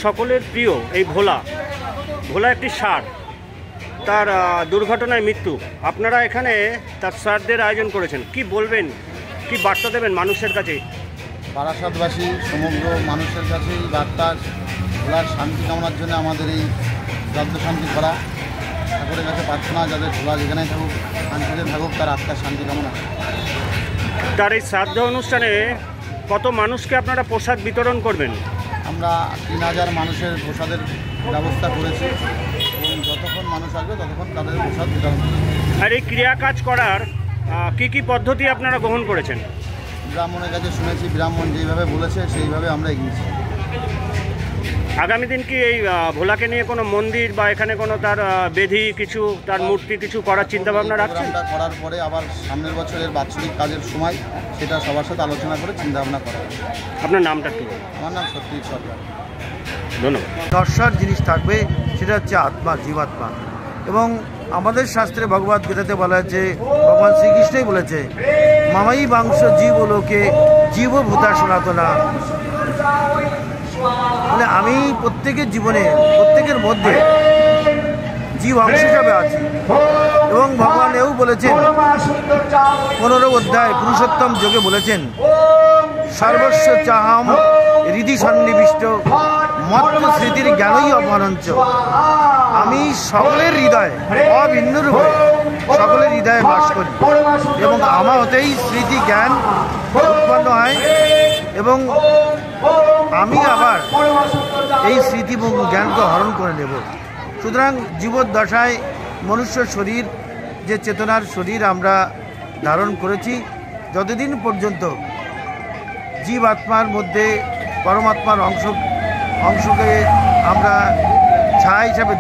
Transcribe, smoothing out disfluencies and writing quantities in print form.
সকলের প্রিয় এই ভোলা একটি ষাঁড়, তার দুর্ঘটনায় মৃত্যু। আপনারা এখানে তার শ্রাদ্ধের আয়োজন করেছেন, কি বলবেন, কি বার্তা দেবেন মানুষের কাছে? বারাসাতবাসী সমগ্র মানুষের কাছে এই বার্তা, ভোলার শান্তি কামনার জন্য আমাদের এই শ্রাদ্ধ শান্তি করা। ঠাকুরের কাছে প্রার্থনা, যাদের ভোলা যেখানে থাকুক শান্তিতে থাকুক, তার আত্মার শান্তি কামনা। তার এই শ্রাদ্ধ অনুষ্ঠানে কত মানুষকে আপনারা প্রসাদ বিতরণ করবেন? আমরা 3000 মানুষের প্রসাদের ব্যবস্থা করেছি এবং যতক্ষণ মানুষ আসবে ততক্ষণ তাদের প্রসাদ বিতরণ করব। আর এই ক্রিয়া কাজ করার কি পদ্ধতি আপনারা গ্রহণ করেছেন? ব্রাহ্মণের কাছে শুনেছি, ব্রাহ্মণ যেইভাবে বলেছে সেইভাবে আমরা এগিয়েছি। আগামী দিন কি এই ভোলাকে নিয়ে কোনো মন্দির বা এখানে কোনো তার বেধি কিছু, তার মূর্তি কিছু করার চিন্তা ভাবনা রাখছেন? করার পরে আবার সামনের বছরের বাৎসরিক কাজের সময় সেটা সবার সাথে আলোচনা করে চিন্তা ভাবনা করা। আপনার নামটা একটু? আমার নাম সত্যজিৎ সরকার। ধন্যবাদ। দর্শার জিনিস থাকবে, সেটা হচ্ছে আত্মা, জীবাত্মা। এবং আমাদের শাস্ত্রে ভগবত গীতাতে বলা হয়েছে, ভগবান শ্রীকৃষ্ণই বলেছে, মামাই বাংশ জীব লোকে জীবভূতা সনাতনা। মানে আমি প্রত্যেকের জীবনে, প্রত্যেকের মধ্যে জীব অংশ হিসাবে আছি। এবং ভগবান এও বলেছেন 15 অধ্যায় পুরুষোত্তম যোগে বলেছেন, সর্বস্ব চাহাম হৃদি সন্নিবিষ্ট মত্ত স্মৃতির জ্ঞানই অপহরঞ্চ। আমি সকলের হৃদয়ে অভিন্ন রূপে সকলের হৃদয়ে বাস করি এবং আমার হতেই স্মৃতি জ্ঞান উৎপন্ন হয় এবং আমি আবার এই স্মৃতি জ্ঞানকে হরণ করে নেব। সুতরাং জীবদ্দশায় মনুষ্য শরীর, যে চেতনার শরীর আমরা ধারণ করেছি, যতদিন পর্যন্ত জীব আত্মার মধ্যে পরমাত্মার অংশকে আমরা ছায়া হিসাবে